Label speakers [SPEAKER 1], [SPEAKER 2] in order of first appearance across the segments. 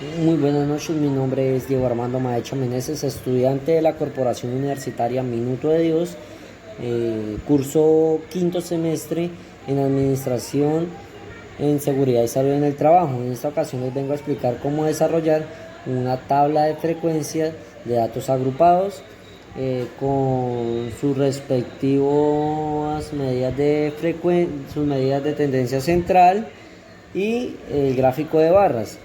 [SPEAKER 1] Muy buenas noches, mi nombre es Diego Armando Maecha Meneses, estudiante de la Corporación Universitaria Minuto de Dios, curso quinto semestre en Administración en Seguridad y Salud en el Trabajo. En esta ocasión les vengo a explicar cómo desarrollar una tabla de frecuencia de datos agrupados con sus respectivas medidas de sus medidas de tendencia central y el gráfico de barras.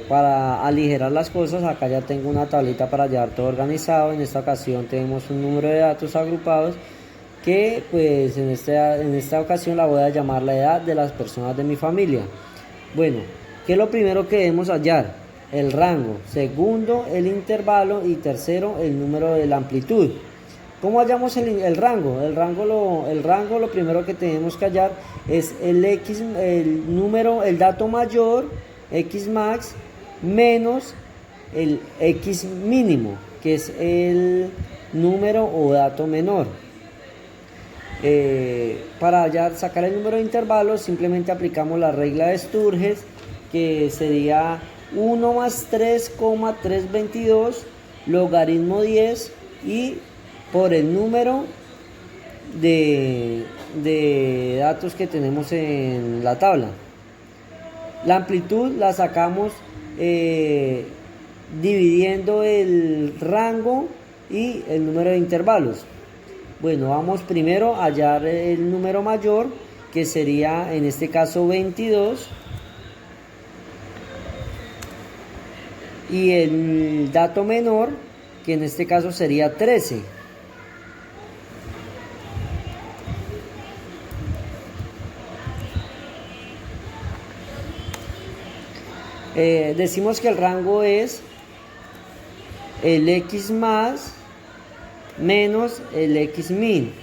[SPEAKER 1] Para aligerar las cosas, acá ya tengo una tablita para llevar todo organizado. En esta ocasión tenemos un número de datos agrupados que pues en esta ocasión la voy a llamar la edad de las personas de mi familia. Bueno, ¿qué es lo primero que debemos hallar? El rango, segundo el intervalo y tercero el número de la amplitud. ¿Cómo hallamos el rango? El rango lo primero que tenemos que hallar es el dato mayor, X max, menos el X mínimo, que es el número o dato menor. Para sacar el número de intervalos, simplemente aplicamos la regla de Sturges, que sería 1 más 3,322 logaritmo 10 y por el número de datos que tenemos en la tabla. La amplitud la sacamos dividiendo el rango y el número de intervalos. Bueno, vamos primero a hallar el número mayor, que sería en este caso 22, y el dato menor, que en este caso sería 13. Decimos que el rango es el X más menos el X min.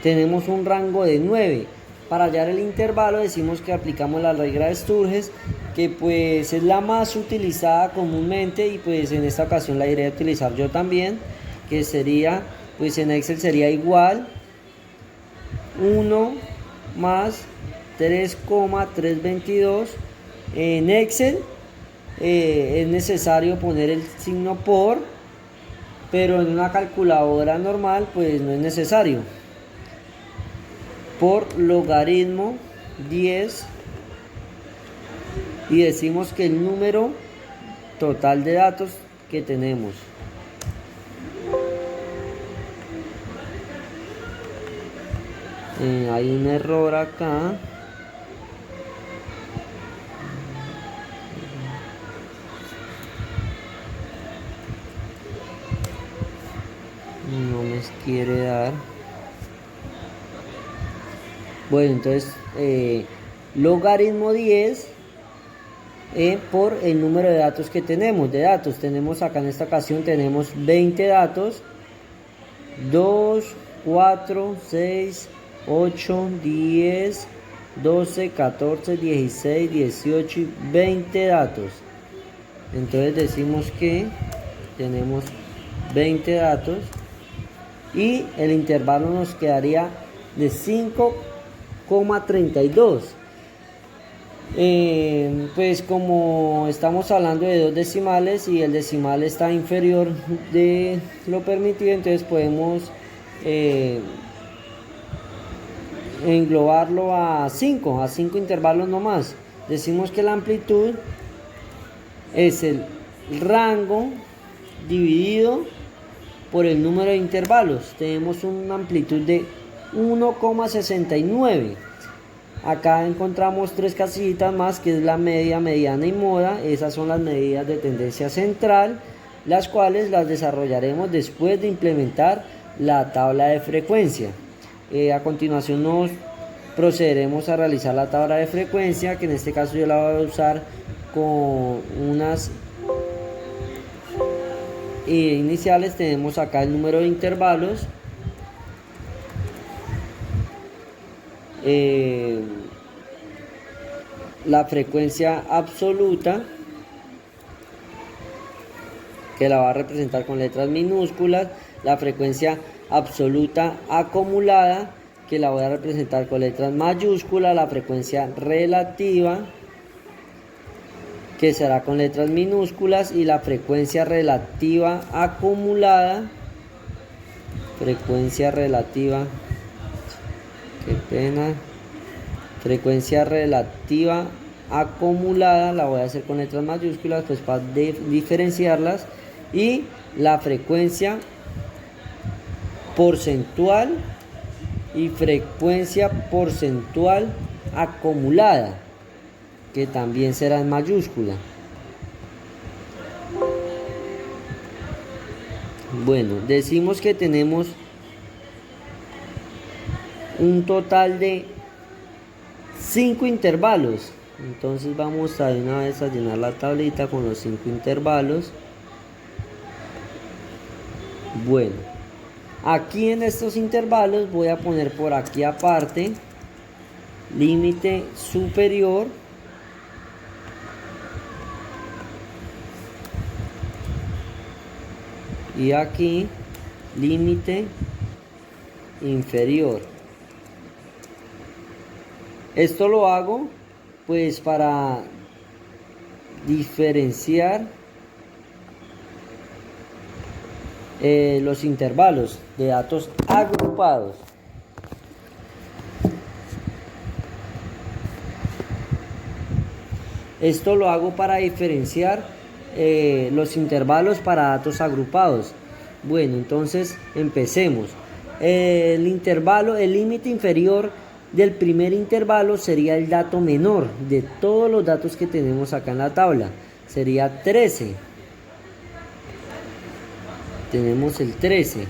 [SPEAKER 1] Tenemos un rango de 9. Para hallar el intervalo decimos que aplicamos la regla de Sturges, que pues es la más utilizada comúnmente y pues en esta ocasión la iré a utilizar yo también, que sería, pues en Excel sería igual 1 más 3,322. En Excel es necesario poner el signo por, pero en una calculadora normal pues no es necesario. Por logaritmo 10, y decimos que el número total de datos que tenemos. Hay un error acá. No me quiere dar. Bueno, entonces logaritmo 10 por el número de datos que tenemos. Tenemos acá en esta ocasión tenemos 20 datos. 2, 4, 6, 8, 10, 12, 14, 16, 18 y 20 datos. Entonces decimos que tenemos 20 datos y el intervalo nos quedaría de 5,32. Pues como estamos hablando de dos decimales y el decimal está inferior de lo permitido, entonces podemos englobarlo a 5 intervalos nomás. Decimos que la amplitud es el rango dividido por el número de intervalos. Tenemos una amplitud de 1,69. Acá encontramos tres casillitas más, que es la media, mediana y moda. Esas son las medidas de tendencia central, las cuales las desarrollaremos después de implementar la tabla de frecuencia. A continuación nos procederemos a realizar la tabla de frecuencia, que en este caso yo la voy a usar con unas iniciales. Tenemos acá el número de intervalos, la frecuencia absoluta, que la va a representar con letras minúsculas, la frecuencia absoluta acumulada, que la voy a representar con letras mayúsculas, la frecuencia relativa, que será con letras minúsculas, y la frecuencia relativa acumulada, frecuencia relativa acumulada, la voy a hacer con letras mayúsculas pues para diferenciarlas, y la frecuencia porcentual y frecuencia porcentual acumulada, que también será en mayúscula. Bueno, decimos que tenemos un total de 5 intervalos. Entonces vamos a de una vez a llenar la tablita con los 5 intervalos. Bueno, aquí en estos intervalos voy a poner por aquí aparte límite superior y aquí límite inferior. Esto lo hago pues para diferenciar los intervalos de datos agrupados. Esto lo hago para diferenciar los intervalos para datos agrupados. Bueno, entonces empecemos. El límite inferior del primer intervalo sería el dato menor de todos los datos que tenemos acá en la tabla. Sería 13. Tenemos el 13.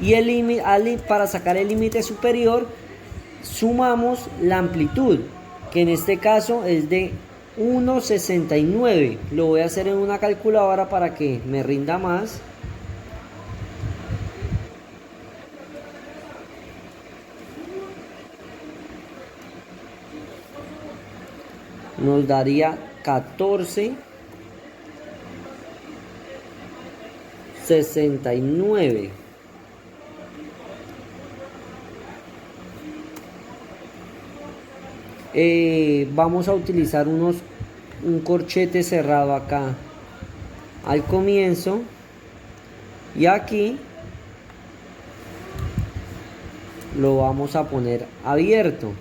[SPEAKER 1] Y el límite, para sacar el límite superior, sumamos la amplitud, que en este caso es de 1,69. Lo voy a hacer en una calculadora para que me rinda más. Nos daría 14,69. Vamos a utilizar un corchete cerrado acá al comienzo, y aquí lo vamos a poner abierto.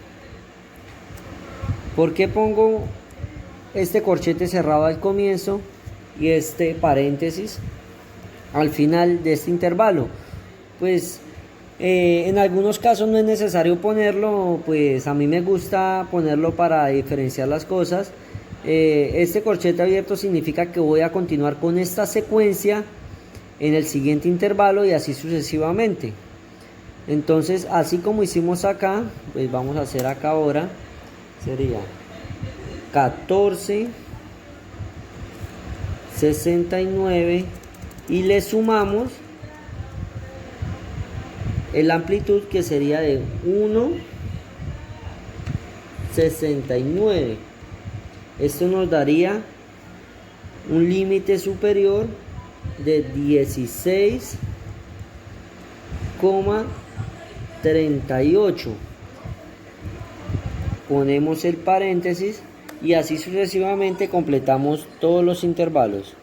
[SPEAKER 1] ¿Por qué pongo este corchete cerrado al comienzo y este paréntesis al final de este intervalo? Pues en algunos casos no es necesario ponerlo, pues a mí me gusta ponerlo para diferenciar las cosas. Este corchete abierto significa que voy a continuar con esta secuencia en el siguiente intervalo y así sucesivamente. Entonces, así como hicimos acá, pues vamos a hacer acá ahora. Sería 14,69 y le sumamos la amplitud, que sería de 1,69. Esto nos daría un límite superior de 16,38. Ponemos el paréntesis y así sucesivamente completamos todos los intervalos.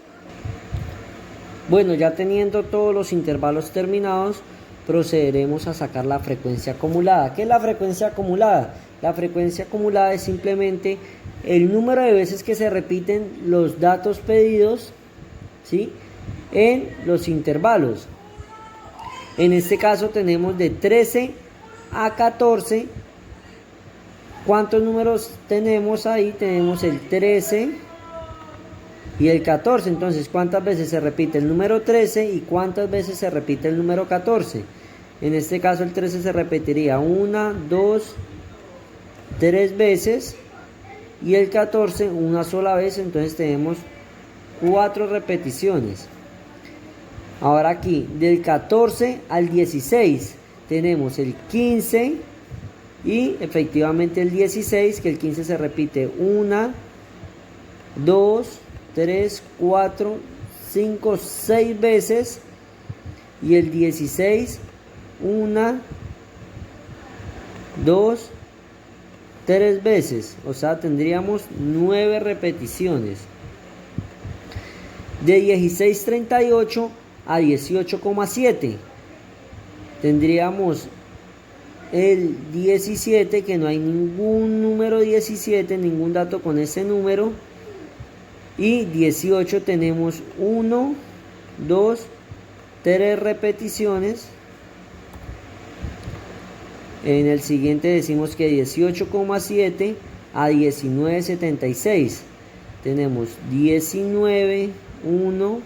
[SPEAKER 1] Bueno, ya teniendo todos los intervalos terminados, procederemos a sacar la frecuencia acumulada. ¿Qué es la frecuencia acumulada? La frecuencia acumulada es simplemente el número de veces que se repiten los datos pedidos, ¿sí?, en los intervalos. En este caso tenemos de 13 a 14. ¿Cuántos números tenemos ahí? Tenemos el 13 y el 14. Entonces, ¿cuántas veces se repite el número 13 y cuántas veces se repite el número 14? En este caso el 13 se repetiría 1, 2, 3 veces, y el 14 una sola vez. Entonces tenemos 4 repeticiones. Ahora aquí, del 14 al 16, tenemos el 15 y efectivamente el 16, que el 15 se repite 1, 2, 3, 4, 5, 6 veces, y el 16 1, 2, 3 veces, o sea, tendríamos 9 repeticiones. De 16.38 a 18,7 tendríamos el 17, que no hay ningún número 17, ningún dato con ese número. Y 18 tenemos 1, 2, 3 repeticiones. En el siguiente decimos que 18,7 a 19.76 tenemos 19, 1,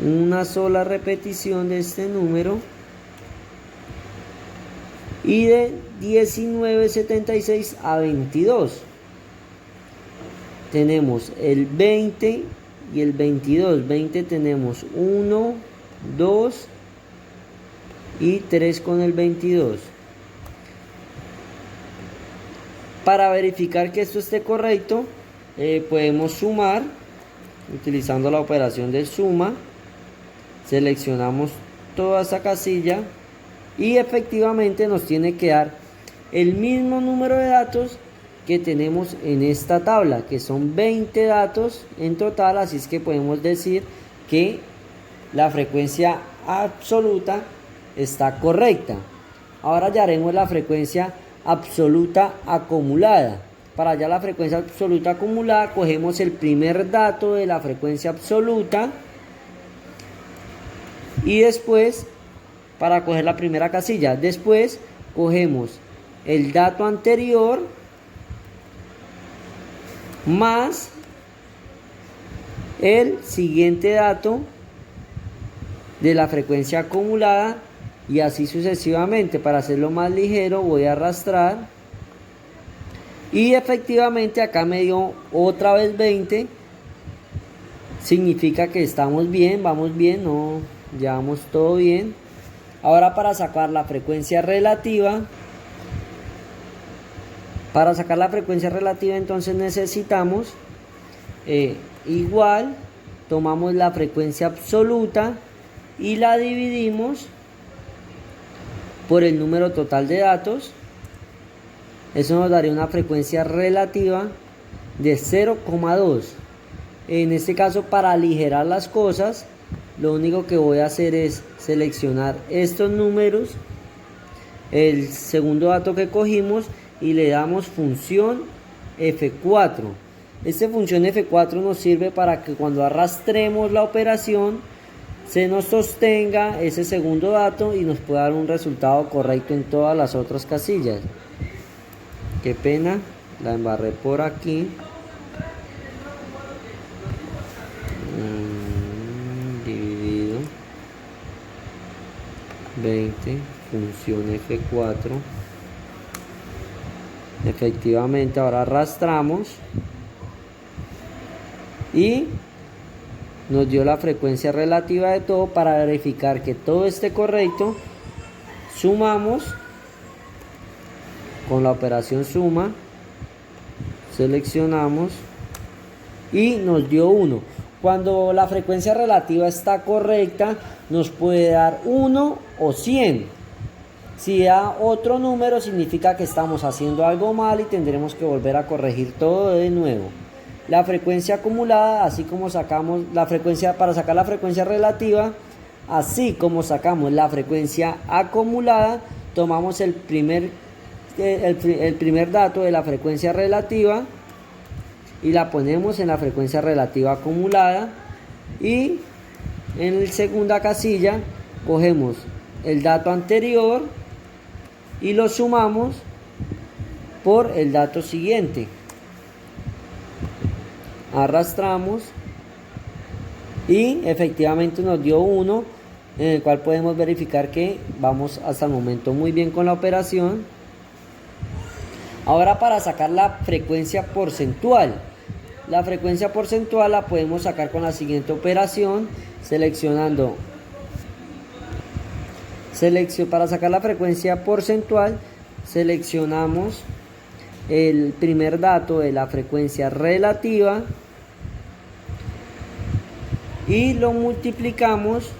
[SPEAKER 1] una sola repetición de este número. Y de 19.76 a 22 tenemos el 20 y el 22. 20 tenemos 1, 2 y 3 con el 22. Para verificar que esto esté correcto, podemos sumar utilizando la operación de suma. Seleccionamos toda esa casilla y efectivamente nos tiene que dar el mismo número de datos que tenemos en esta tabla, que son 20 datos en total. Así es que podemos decir que la frecuencia absoluta está correcta. Ahora ya haremos la frecuencia absoluta acumulada. Para hallar la frecuencia absoluta acumulada, cogemos el primer dato de la frecuencia absoluta y después, para coger la primera casilla, después cogemos el dato anterior más el siguiente dato de la frecuencia acumulada, y así sucesivamente. Para hacerlo más ligero voy a arrastrar y efectivamente acá me dio otra vez 20. Significa que estamos bien, vamos bien, no llevamos todo bien. Ahora para sacar la frecuencia relativa, entonces necesitamos igual, tomamos la frecuencia absoluta y la dividimos por el número total de datos. Eso nos daría una frecuencia relativa de 0,2. En este caso, para aligerar las cosas, lo único que voy a hacer es seleccionar estos números, el segundo dato que cogimos, y le damos función F4. Esta función F4 nos sirve para que cuando arrastremos la operación se nos sostenga ese segundo dato y nos pueda dar un resultado correcto en todas las otras casillas. Qué pena, la embarré por aquí. Dividido 20, función F4. Efectivamente, ahora arrastramos y nos dio la frecuencia relativa de todo. Para verificar que todo esté correcto, sumamos con la operación suma, seleccionamos y nos dio 1. Cuando la frecuencia relativa está correcta, nos puede dar 1 o 100. Si da otro número, significa que estamos haciendo algo mal y tendremos que volver a corregir todo de nuevo. La frecuencia acumulada, así como sacamos la frecuencia, para sacar la frecuencia relativa, así como sacamos la frecuencia acumulada, tomamos el primer dato de la frecuencia relativa y la ponemos en la frecuencia relativa acumulada, y en la segunda casilla cogemos el dato anterior y lo sumamos por el dato siguiente. Arrastramos y efectivamente nos dio 1, en el cual podemos verificar que vamos hasta el momento muy bien con la operación. Ahora, para sacar la frecuencia porcentual. La frecuencia porcentual la podemos sacar con la siguiente operación, seleccionando para sacar la frecuencia porcentual, seleccionamos el primer dato de la frecuencia relativa y lo multiplicamos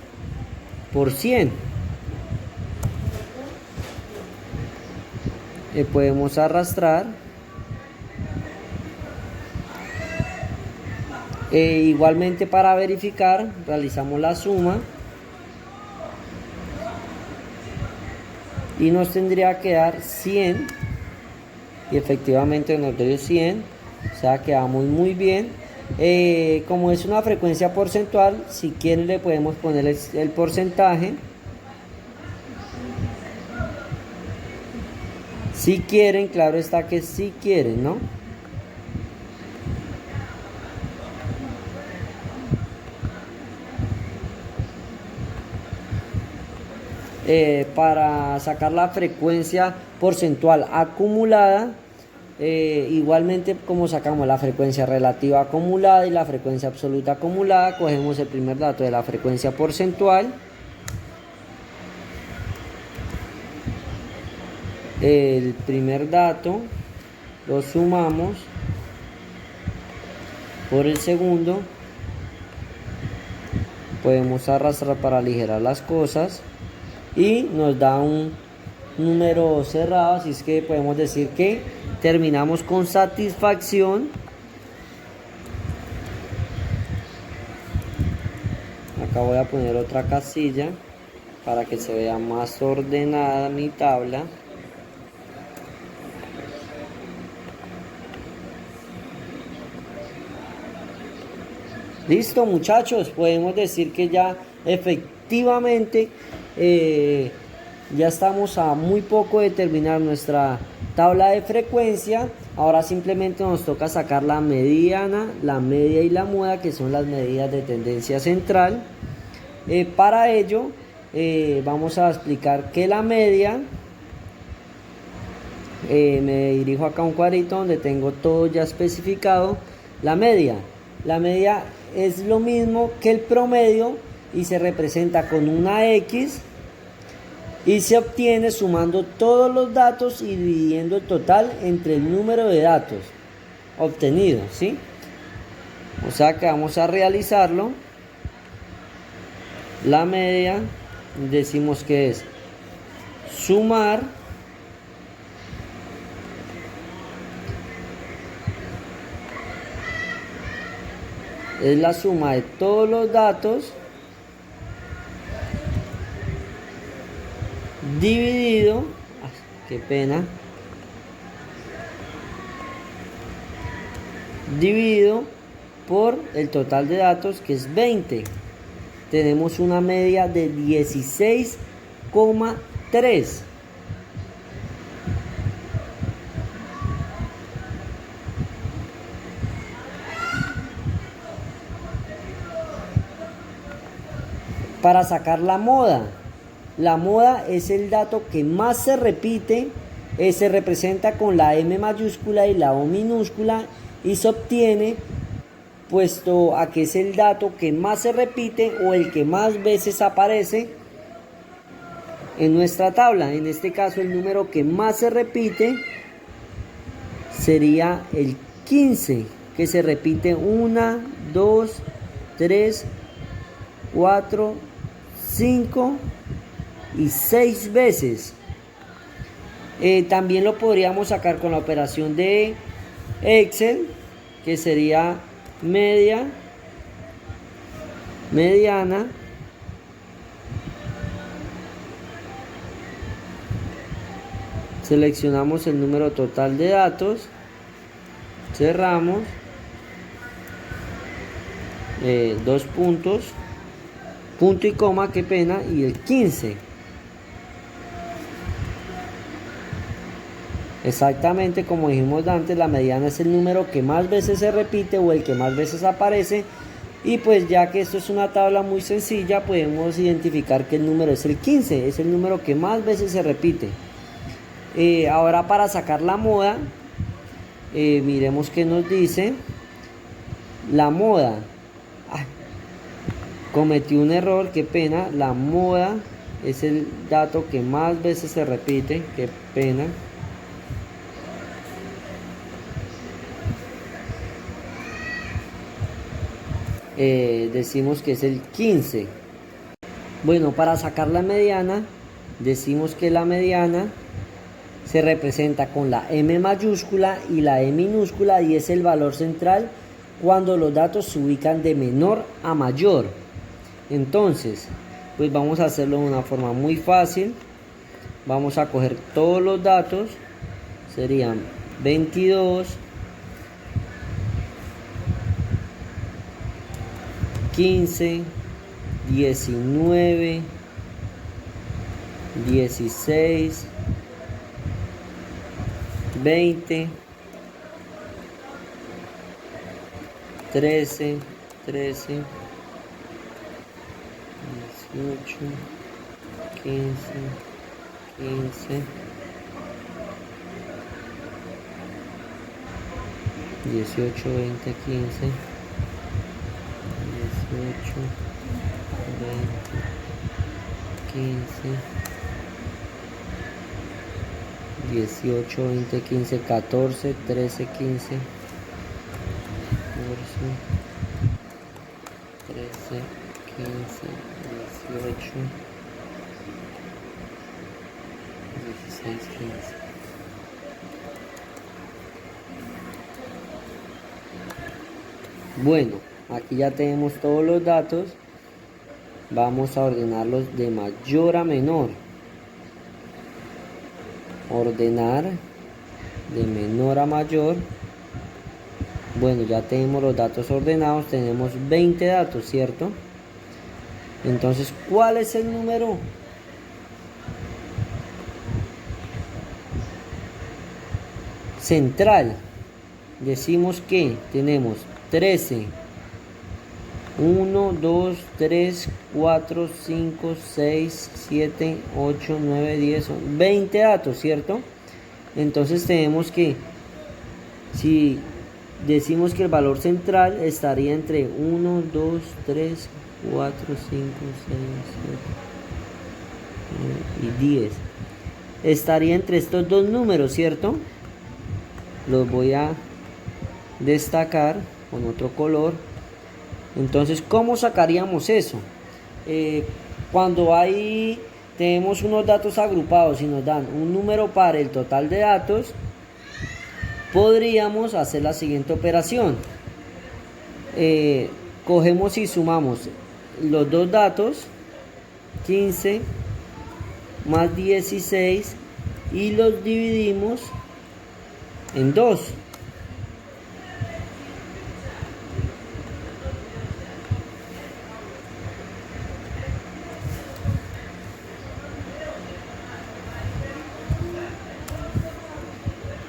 [SPEAKER 1] por 100. podemos arrastrar. Igualmente, para verificar, realizamos la suma y nos tendría que dar 100, y efectivamente nos dio 100, o sea, quedamos muy bien. Como es una frecuencia porcentual, si quieren le podemos poner el porcentaje. Si quieren, claro está que si quieren, ¿no? Para sacar la frecuencia porcentual acumulada, igualmente como sacamos la frecuencia relativa acumulada y la frecuencia absoluta acumulada, cogemos el primer dato de la frecuencia porcentual, el primer dato lo sumamos por el segundo, podemos arrastrar para aligerar las cosas y nos da un número cerrado, así es que podemos decir que terminamos con satisfacción. Acá voy a poner otra casilla para que se vea más ordenada mi tabla. Listo, muchachos, podemos decir que ya efectivamente ya estamos a muy poco de terminar nuestra tabla de frecuencia. Ahora simplemente nos toca sacar la mediana, la media y la moda, que son las medidas de tendencia central. Para ello vamos a explicar que la media, me dirijo acá a un cuadrito donde tengo todo ya especificado. La media es lo mismo que el promedio y se representa con una X y se obtiene sumando todos los datos y dividiendo el total entre el número de datos obtenidos, ¿sí? O sea que vamos a realizarlo. La media decimos que es sumar es la suma de todos los datos dividido, qué pena, dividido por el total de datos, que es 20. Tenemos una media de 16,3. Para sacar la moda es el dato que más se repite, se representa con la M mayúscula y la O minúscula y se obtiene puesto a que es el dato que más se repite o el que más veces aparece en nuestra tabla. En este caso el número que más se repite sería el 15, que se repite 1, 2, 3, 4, 5 y 6 veces. También lo podríamos sacar con la operación de Excel, que sería media, mediana, seleccionamos el número total de datos, cerramos, dos puntos, punto y coma, qué pena, y el 15. Exactamente como dijimos antes, la mediana es el número que más veces se repite o el que más veces aparece. Y pues ya que esto es una tabla muy sencilla, podemos identificar que el número es el 15, es el número que más veces se repite. Ahora para sacar la moda, miremos qué nos dice. La moda, cometí un error, qué pena. La moda es el dato que más veces se repite, qué pena. Decimos que es el 15. Bueno, para sacar la mediana, decimos que la mediana se representa con la M mayúscula y la E minúscula y es el valor central cuando los datos se ubican de menor a mayor. Entonces, pues vamos a hacerlo de una forma muy fácil. Vamos a coger todos los datos, serían 22, 15, 19, 16, 20, 13, 18, 15, 15, 18, 20, 15, 18, 20, 15, 18, 20, 15, 14, 13, 15, 14, 13, 15, 18, 16, 15. Bueno, aquí ya tenemos todos los datos. Vamos a ordenarlos de mayor a menor. Ordenar de menor a mayor. Bueno, ya tenemos los datos ordenados. Tenemos 20 datos, ¿cierto? Entonces, ¿cuál es el número central? Decimos que tenemos 13, 1, 2, 3, 4, 5, 6, 7, 8, 9, 10, 20 datos, ¿cierto? Entonces tenemos que, si decimos que el valor central estaría entre 1, 2, 3, 4, 5, 6, 7 y 10. Estaría entre estos dos números, ¿cierto? Los voy a destacar con otro color. Entonces, ¿cómo sacaríamos eso? Cuando tenemos unos datos agrupados y nos dan un número par el total de datos, podríamos hacer la siguiente operación. Cogemos y sumamos los dos datos, 15 más 16, y los dividimos en 2.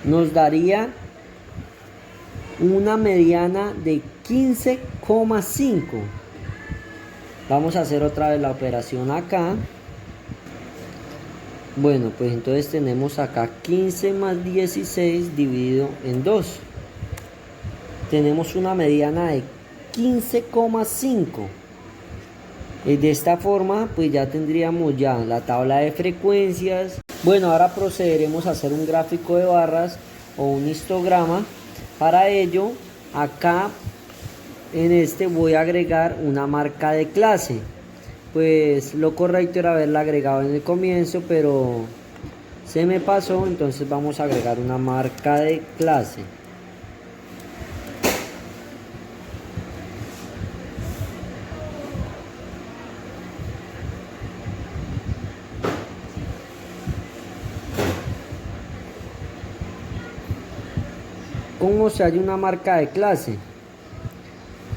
[SPEAKER 1] Nos daría una mediana de 15,5. Vamos a hacer otra vez la operación acá. Bueno, pues entonces tenemos acá 15 más 16 dividido en 2. Tenemos una mediana de 15,5. De esta forma, pues ya tendríamos ya la tabla de frecuencias. Bueno, ahora procederemos a hacer un gráfico de barras o un histograma. Para ello, acá en este voy a agregar una marca de clase. Pues lo correcto era haberla agregado en el comienzo, pero se me pasó, entonces vamos a agregar una marca de clase. ¿Cómo se halla una marca de clase?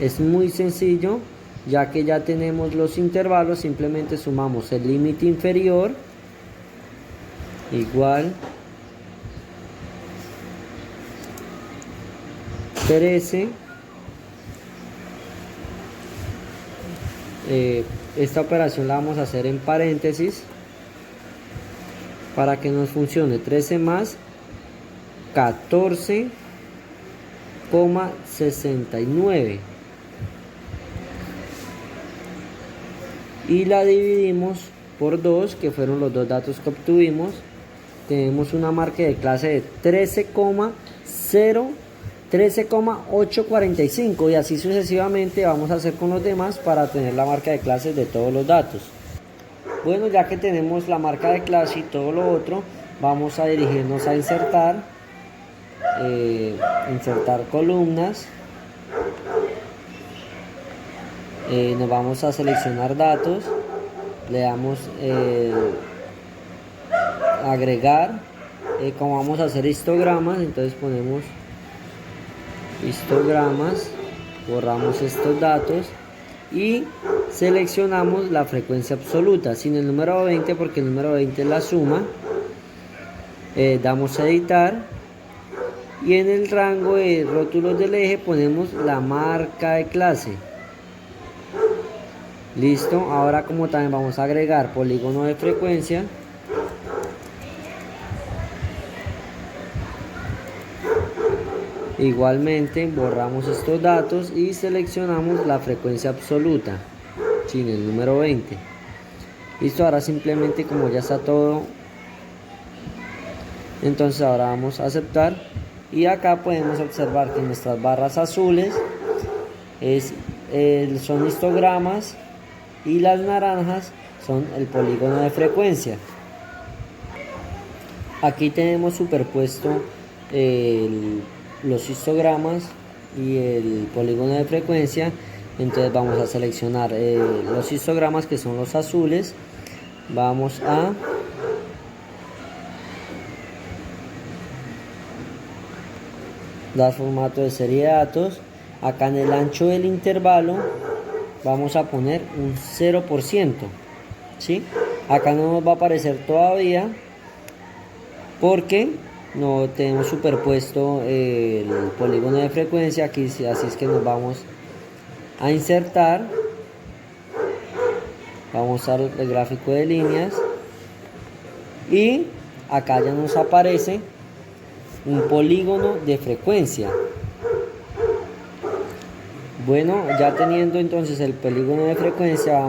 [SPEAKER 1] Es muy sencillo, ya que ya tenemos los intervalos, simplemente sumamos el límite inferior igual 13. Esta operación la vamos a hacer en paréntesis para que nos funcione. 13 más 14,69 y la dividimos por 2, que fueron los dos datos que obtuvimos. Tenemos una marca de clase de 13,845 y así sucesivamente vamos a hacer con los demás para tener la marca de clases de todos los datos. Bueno, ya que tenemos la marca de clase y todo lo otro, vamos a dirigirnos a insertar, insertar columnas. Nos vamos a seleccionar datos, le damos agregar. Como vamos a hacer histogramas, entonces ponemos histogramas, borramos estos datos y seleccionamos la frecuencia absoluta sin el número 20, porque el número 20 es la suma. Damos a editar y en el rango de rótulos del eje ponemos la marca de clase. Listo. Ahora, como también vamos a agregar polígono de frecuencia, igualmente borramos estos datos y seleccionamos la frecuencia absoluta sin el número 20. Listo. Ahora simplemente, como ya está todo, entonces ahora vamos a aceptar y acá podemos observar que nuestras barras azules son histogramas y las naranjas son el polígono de frecuencia. Aquí tenemos superpuesto los histogramas y el polígono de frecuencia. Entonces vamos a seleccionar los histogramas, que son los azules. Vamos a dar formato de serie de datos. Acá en el ancho del intervalo vamos a poner un 0%, ¿sí? Acá no nos va a aparecer todavía porque no tenemos superpuesto el polígono de frecuencia aquí, así es que nos vamos a insertar, vamos al gráfico de líneas y acá ya nos aparece un polígono de frecuencia. Bueno, ya teniendo entonces el polígono de frecuencia,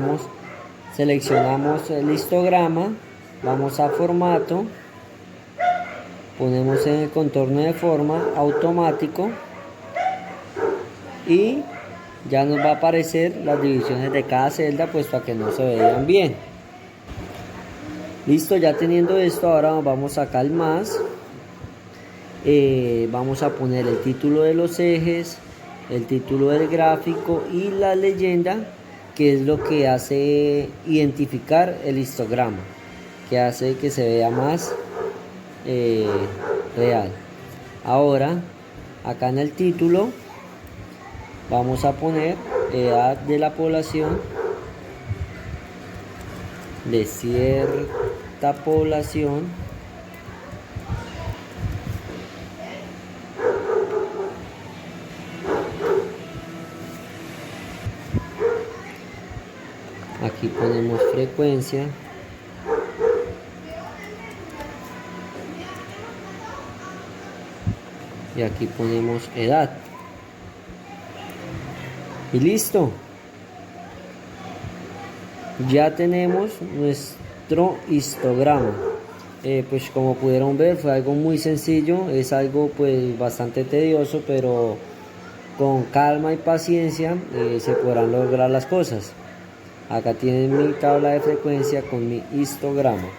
[SPEAKER 1] seleccionamos el histograma, vamos a formato, ponemos en el contorno de forma automático y ya nos va a aparecer las divisiones de cada celda, puesto a que no se veían bien. Listo. Ya teniendo esto, ahora vamos acá al más, vamos a poner el título de los ejes, el título del gráfico y la leyenda, que es lo que hace identificar el histograma, que hace que se vea más real. Ahora, acá en el título vamos a poner edad de la población, de cierta población, aquí ponemos frecuencia, y aquí ponemos edad y listo. Ya tenemos nuestro histograma. Pues como pudieron ver, fue algo muy sencillo, es algo pues bastante tedioso, pero con calma y paciencia se podrán lograr las cosas. Acá tienen mi tabla de frecuencia con mi histograma.